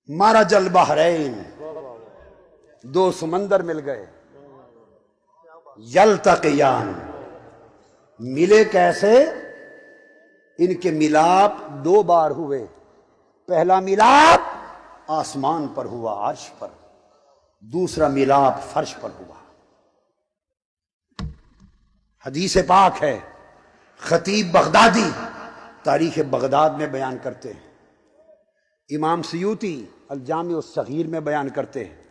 مرج البحرین، دو سمندر مل گئے، یلتقیان، ملے کیسے؟ ان کے ملاپ دو بار ہوئے۔ پہلا ملاپ آسمان پر ہوا، عرش پر، دوسرا ملاپ فرش پر ہوا۔ حدیث پاک ہے، خطیب بغدادی تاریخ بغداد میں بیان کرتے ہیں، امام سیوطی الجامع الصغیر میں بیان کرتے ہیں،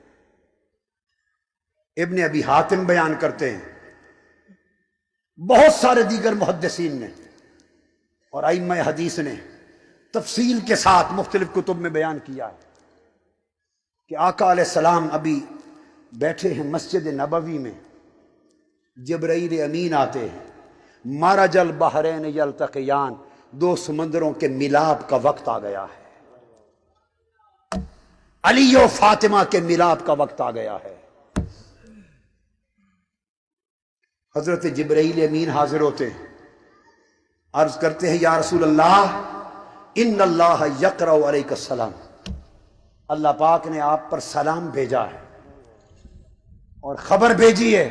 ابن ابی حاتم بیان کرتے ہیں، بہت سارے دیگر محدثین نے اور ائمہ حدیث نے تفصیل کے ساتھ مختلف کتب میں بیان کیا ہے کہ آقا علیہ السلام ابھی بیٹھے ہیں مسجد نبوی میں، جبرائیل امین آتے ہیں، مرج البحرین یلتقیان، دو سمندروں کے ملاپ کا وقت آ گیا ہے، علی و فاطمہ کے ملاپ کا وقت آ گیا ہے۔ حضرت جبرائیل امین حاضر ہوتے ہیں، عرض کرتے ہیں یا رسول اللہ ان اللہ یقرأ علیک السلام، اللہ پاک نے آپ پر سلام بھیجا ہے اور خبر بھیجی ہے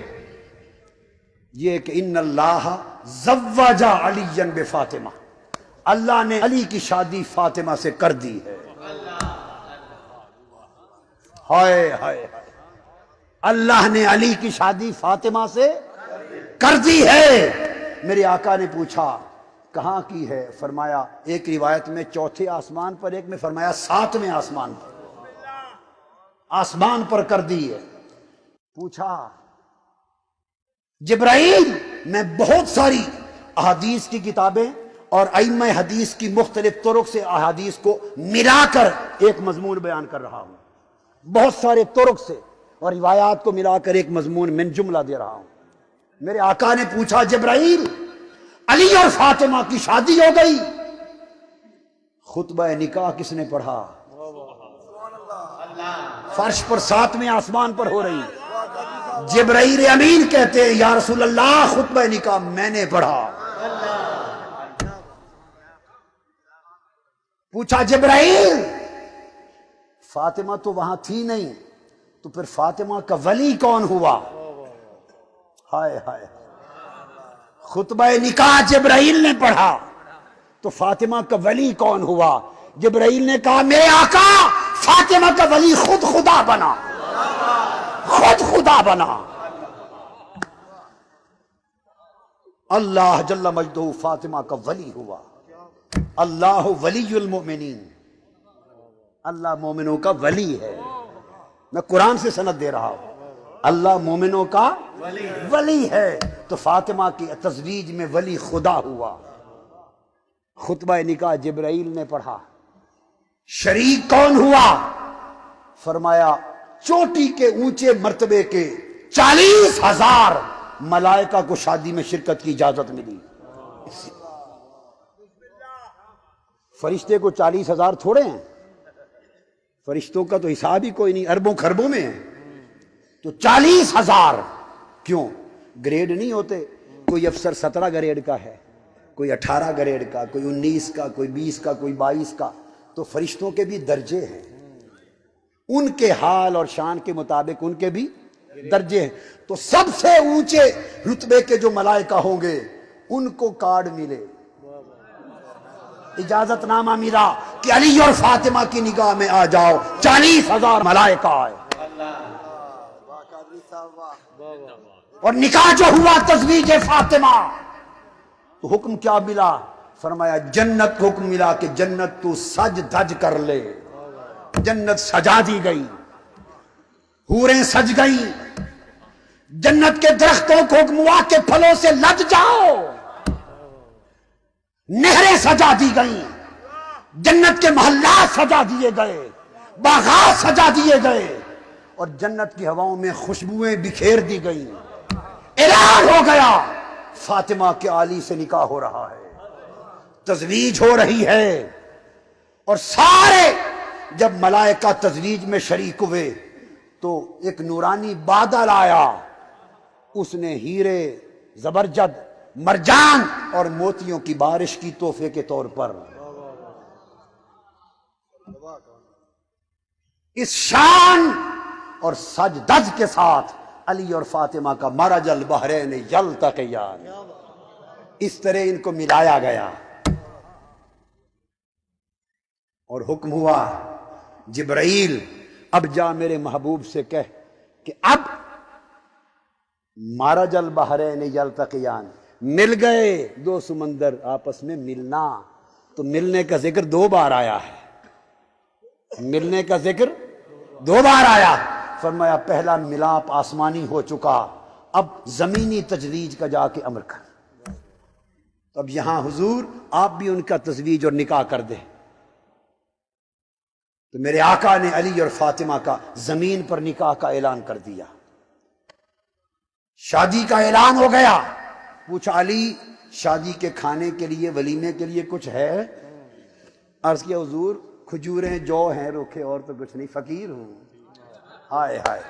یہ کہ ان اللہ زوج علی بفاطمہ، اللہ نے علی کی شادی فاطمہ سے کر دی ہے۔ ہائے ہائے، اللہ نے علی کی شادی فاطمہ سے کر دی ہے۔ میرے آقا نے پوچھا کہاں کی ہے؟ فرمایا ایک روایت میں چوتھے آسمان پر، ایک میں فرمایا ساتویں آسمان پر، آسمان پر کر دی ہے۔ پوچھا جبرائیل، میں بہت ساری احادیث کی کتابیں اور ائمہ حدیث کی مختلف طرق سے احادیث کو ملا کر ایک مضمون بیان کر رہا ہوں، بہت سارے طرق سے اور روایات کو ملا کر ایک مضمون من جملہ دے رہا ہوں۔ میرے آقا نے پوچھا جبرائیل، علی اور فاطمہ کی شادی ہو گئی، خطبہ نکاح کس نے پڑھا؟ فرش پر ساتویں آسمان پر ہو رہی۔ جبرائیل امین کہتے ہیں یا رسول اللہ خطبہ نکاح میں نے پڑھا۔ پوچھا جبرائیل، فاطمہ تو وہاں تھی نہیں، تو پھر فاطمہ کا ولی کون ہوا؟ ہائے ہائے، خطبہ نکاح جبرائیل نے پڑھا تو فاطمہ کا ولی کون ہوا؟ جبرائیل نے کہا میرے آقا فاطمہ کا ولی خود خدا بنا، خود خدا بنا۔ اللہ جل مجدہ فاطمہ کا ولی ہوا۔ اللہ ولی المؤمنین، اللہ مومنوں کا ولی ہے۔ میں قرآن سے سند دے رہا ہوں، اللہ مومنوں کا ولی ہے، تو فاطمہ کی تزویج میں ولی خدا ہوا۔ خطبہ نکاح جبرائیل نے پڑھا۔ شریک کون ہوا؟ فرمایا چوٹی کے اونچے مرتبے کے 40,000 ملائکہ کو شادی میں شرکت کی اجازت ملی۔ فرشتے کو 40,000 تھوڑے ہیں، فرشتوں کا تو حساب ہی کوئی نہیں، اربوں خربوں میں ہے، تو 40,000 کیوں؟ گریڈ نہیں ہوتے، کوئی افسر 17 گریڈ کا ہے، کوئی 18 گریڈ کا، کوئی 19 کا، کوئی 20 کا، کوئی 22 کا، تو فرشتوں کے بھی درجے ہیں، ان کے حال اور شان کے مطابق ان کے بھی درجے ہیں۔ تو سب سے اونچے رتبے کے جو ملائکہ ہوں گے ان کو کارڈ ملے، اجازت نامہ ملا کہ علی اور فاطمہ کی نگاہ میں آ جاؤ، 40,000 ملائکہ آئے اور نکاح جو ہوا تزویج فاطمہ، تو حکم کیا ملا؟ فرمایا جنت کو حکم ملا کہ جنت تو سج دھج کر لے۔ جنت سجا دی گئی، حوریں سج گئی، جنت کے درختوں کو حکم ہوا کہ پھلوں سے لد جاؤ، نہریں سجا دی گئیں، جنت کے محلات سجا دیے گئے، باغات سجا دیے گئے، اور جنت کی ہواؤں میں خوشبوئیں بکھیر دی گئیں۔ اعلان ہو گیا فاطمہ کے علی سے نکاح ہو رہا ہے، تزویج ہو رہی ہے، اور سارے جب ملائکہ تزویج میں شریک ہوئے تو ایک نورانی بادل آیا، اس نے ہیرے، زبرجد، مرجان اور موتیوں کی بارش کی تحفے کے طور پر۔ اس شان اور سجدج کے ساتھ علی اور فاطمہ کا مرج البحرین یلتقیان، اس طرح ان کو ملایا گیا اور حکم ہوا جبرائیل اب جا میرے محبوب سے کہہ کہ اب مرج البحرین یلتقیان، مل گئے دو سمندر آپس میں ملنا، تو ملنے کا ذکر دو بار آیا ہے، ملنے کا ذکر دو بار آیا۔ فرمایا پہلا ملاپ آسمانی ہو چکا، اب زمینی تجویز کا جا کے امر کر۔ اب یہاں حضور آپ بھی ان کا تزویج اور نکاح کر دیں۔ تو میرے آقا نے علی اور فاطمہ کا زمین پر نکاح کا اعلان کر دیا، شادی کا اعلان ہو گیا۔ پوچھا علی شادی کے کھانے کے لیے ولیمے کے لیے کچھ ہے؟ عرض کیا حضور کھجوریں جو ہیں روکھے، اور تو کچھ نہیں، فقیر ہوں۔ ہائے ہائے،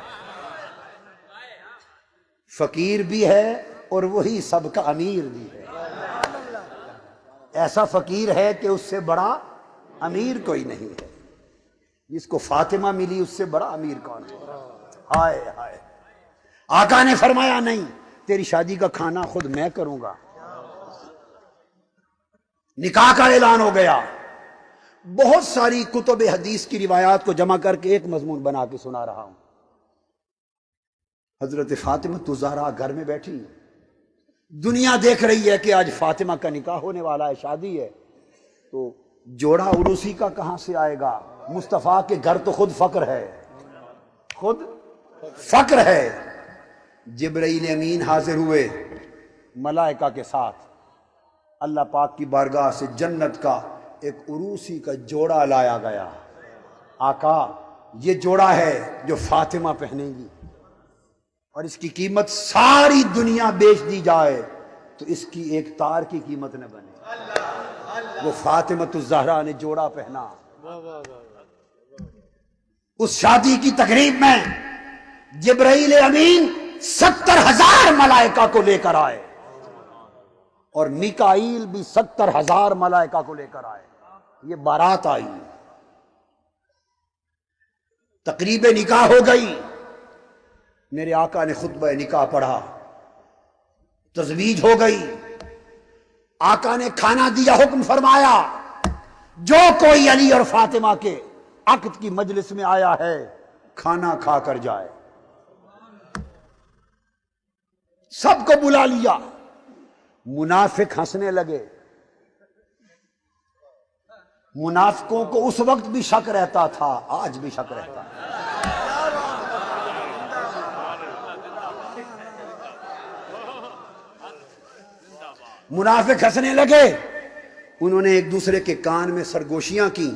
فقیر بھی ہے اور وہی سب کا امیر بھی ہے۔ ایسا فقیر ہے کہ اس سے بڑا امیر کوئی نہیں ہے، جس کو فاطمہ ملی اس سے بڑا امیر کون ہے؟ ہائے ہائے۔ آقا نے فرمایا نہیں، تیری شادی کا کھانا خود میں کروں گا۔ نکاح کا اعلان ہو گیا۔ بہت ساری کتب حدیث کی روایات کو جمع کر کے ایک مضمون بنا کے سنا رہا ہوں۔ حضرت فاطمہ الزہرا گھر میں بیٹھی، دنیا دیکھ رہی ہے کہ آج فاطمہ کا نکاح ہونے والا ہے، شادی ہے، تو جوڑا عروسی کا کہاں سے آئے گا؟ مصطفیٰ کے گھر تو خود فقر ہے، خود فقر ہے۔ جبرائیل امین حاضر ہوئے ملائکہ کے ساتھ، اللہ پاک کی بارگاہ سے جنت کا ایک عروسی کا جوڑا لایا گیا۔ آقا یہ جوڑا ہے جو فاطمہ پہنے گی، اور اس کی قیمت ساری دنیا بیچ دی جائے تو اس کی ایک تار کی قیمت نہ بنے۔ وہ فاطمہ الزہرا نے جوڑا پہنا۔ اس شادی کی تقریب میں جبرائیل امین 70,000 ملائکہ کو لے کر آئے، اور میکائیل بھی 70,000 ملائکہ کو لے کر آئے۔ یہ بارات آئی، تقریب نکاح ہو گئی۔ میرے آقا نے خطبہ نکاح پڑھا، تزویج ہو گئی۔ آقا نے کھانا دیا، حکم فرمایا جو کوئی علی اور فاطمہ کے عقد کی مجلس میں آیا ہے کھانا کھا کر جائے۔ سب کو بلا لیا۔ منافق ہنسنے لگے۔ منافقوں کو اس وقت بھی شک رہتا تھا، آج بھی شک رہتا ہے۔ منافق ہنسنے لگے۔ انہوں نے ایک دوسرے کے کان میں سرگوشیاں کی،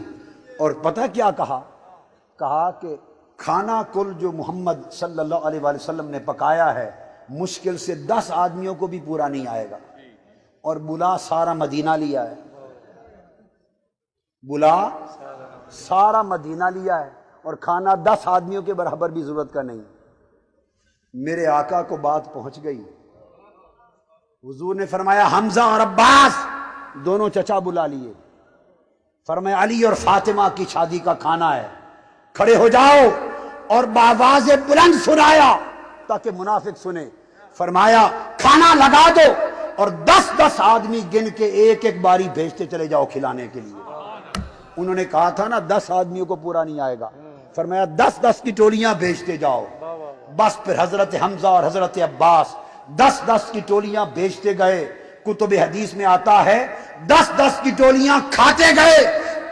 اور پتہ کیا کہا؟ کہا کہ کھانا کل جو محمد صلی اللہ علیہ وآلہ وسلم نے پکایا ہے مشکل سے 10 آدمیوں کو بھی پورا نہیں آئے گا، اور بلا سارا مدینہ لیا ہے، بلا سارا مدینہ لیا ہے، اور کھانا 10 آدمیوں کے برابر بھی ضرورت کا نہیں۔ میرے آقا کو بات پہنچ گئی۔ حضور نے فرمایا حمزہ اور عباس دونوں چچا بلا لیے۔ فرمایا علی اور فاطمہ کی شادی کا کھانا ہے، کھڑے ہو جاؤ، اور بآواز بلند سنایا تاکہ منافق سنے۔ فرمایا کھانا لگا دو، اور 10 آدمی گن کے ایک ایک باری بھیجتے چلے جاؤ کھلانے کے لیے۔ انہوں نے کہا تھا نا 10 آدمیوں کو پورا نہیں آئے گا، فرمایا 10 کی ٹولیاں بھیجتے جاؤ۔ بس پھر حضرت حمزہ اور حضرت عباس 10 کی ٹولیاں بھیجتے گئے۔ کتب حدیث میں آتا ہے 10 کی ٹولیاں کھاتے گئے،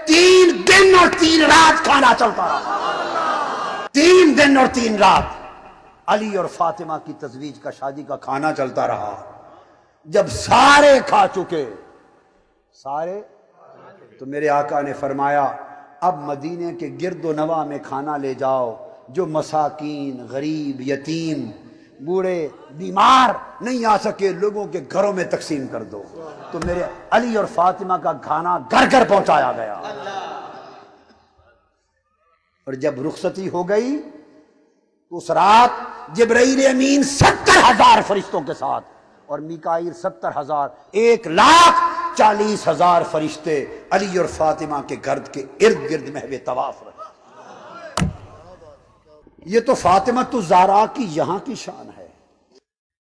3 دن اور 3 رات کھانا چلتا رہا۔ 3 دن اور 3 رات علی اور فاطمہ کی تزویج کا، شادی کا کھانا چلتا رہا۔ جب سارے کھا چکے، سارے، تو میرے آقا نے فرمایا اب مدینے کے گرد و نواح میں کھانا لے جاؤ، جو مساکین، غریب، یتیم، بوڑھے، بیمار نہیں آ سکے لوگوں کے گھروں میں تقسیم کر دو۔ تو میرے علی اور فاطمہ کا کھانا گھر گھر پہنچایا گیا۔ اور جب رخصتی ہو گئی اس رات جبرائیل امین 70,000 فرشتوں کے ساتھ، اور میکائیل 70,000، 1,40,000 فرشتے علی اور فاطمہ کے گھر کے ارد گرد محو طواف رہے۔ یہ تو فاطمہ الزہرا کی یہاں کی شان ہے،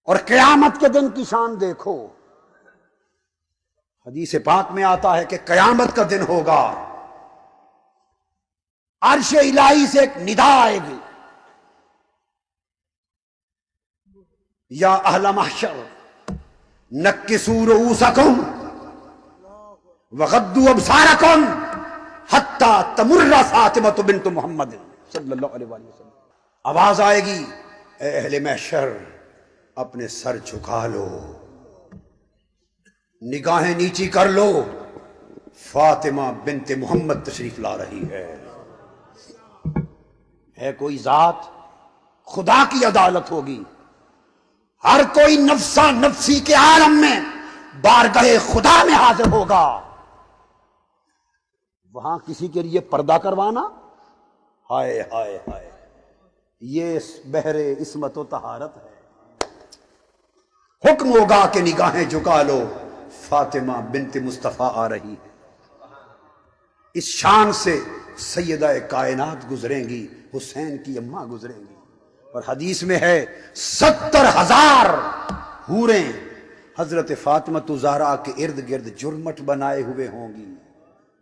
اور قیامت کے دن کی شان دیکھو۔ حدیث پاک میں آتا ہے کہ قیامت کا دن ہوگا، عرش الہی سے ایک ندا آئے گی، یا اہل محشر نکسوا رؤوسکم وغضوا ابصارکم حتی تمر فاطمہ بنت محمد صلی اللہ علیہ وسلم۔ آواز آئے گی، اے اہل محشر اپنے سر جھکا لو، نگاہیں نیچی کر لو، فاطمہ بنت محمد تشریف لا رہی ہے کوئی ذات، خدا کی عدالت ہوگی، ہر کوئی نفسا نفسی کے عالم میں بارگاہ خدا میں حاضر ہوگا۔ وہاں کسی کے لیے پردہ کروانا، ہائے ہائے ہائے، یہ بحر عصمت و طہارت ہے۔ حکم ہوگا کہ نگاہیں جھکا لو، فاطمہ بنت مصطفیٰ آ رہی ہے۔ اس شان سے سیدہ کائنات گزریں گی، حسین کی اماں گزریں گی، اور حدیث میں ہے 70,000 حوریں حضرت فاطمہ الزہرا کے ارد گرد جرمٹ بنائے ہوئے ہوں گی،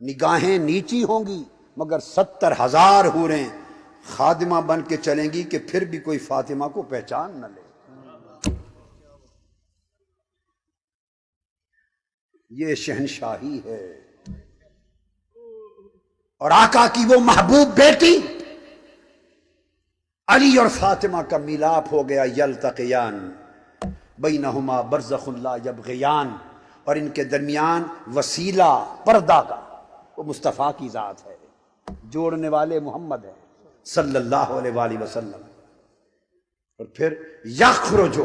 نگاہیں نیچی ہوں گی، مگر 70,000 حوریں خادمہ بن کے چلیں گی کہ پھر بھی کوئی فاطمہ کو پہچان نہ لے۔ یہ شہنشاہی ہے، اور آقا کی وہ محبوب بیٹی علی اور فاطمہ کا ملاپ ہو گیا، یلتقیان بینہما برزخ لا یبغیان، اور ان کے درمیان وسیلہ پردہ کا وہ مصطفیٰ کی ذات ہے، جوڑنے والے محمد ہیں صلی اللہ علیہ وآلہ وسلم۔ اور پھر یخرج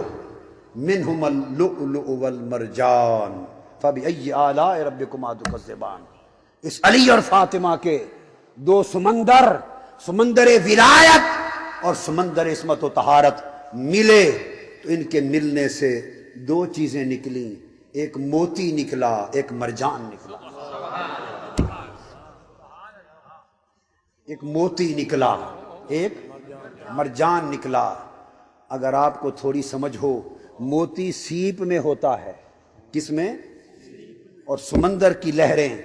منہما اللؤلؤ والمرجان فبأی آلاء ربکما تکذبان۔ اس علی اور فاطمہ کے دو سمندر، سمندر ولایت اور سمندر عصمت و طہارت ملے، تو ان کے ملنے سے دو چیزیں نکلیں، ایک موتی نکلا، ایک مرجان نکلا۔ ایک موتی نکلا، ایک مرجان نکلا۔ اگر آپ کو تھوڑی سمجھ ہو، موتی سیپ میں ہوتا ہے، کس میں؟ اور سمندر کی لہریں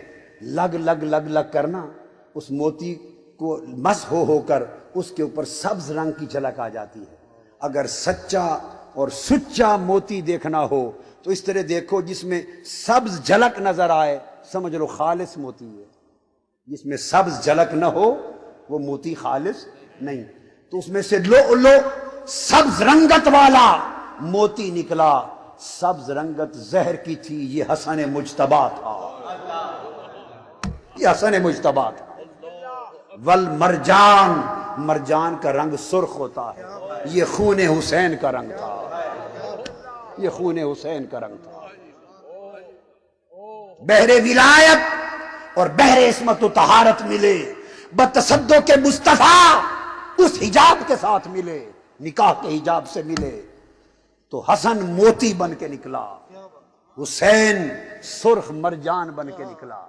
لگ لگ لگ لگ کرنا، اس موتی کو مس ہو کر اس کے اوپر سبز رنگ کی جھلک آ جاتی ہے۔ اگر سچا اور سچا موتی دیکھنا ہو تو اس طرح دیکھو، جس میں سبز جھلک نظر آئے سمجھ لو خالص موتی ہے، جس میں سبز جھلک نہ ہو وہ موتی خالص نہیں۔ تو اس میں سے لؤلؤ سبز رنگت والا موتی نکلا، سبز رنگت زہر کی تھی، یہ حسن مجتبیٰ تھا، یہ حسن مجتبیٰ تھا۔ والمرجان، مرجان کا رنگ سرخ ہوتا ہے، یہ خون حسین کا رنگ تھا، یہ خون حسین کا رنگ تھا۔ بحر ولایت اور بحر عصمت و طہارت ملے، بتصدق کے مصطفیٰ اس حجاب کے ساتھ ملے، نکاح کے حجاب سے ملے، تو حسن موتی بن کے نکلا، حسین سرخ مرجان بن کے نکلا۔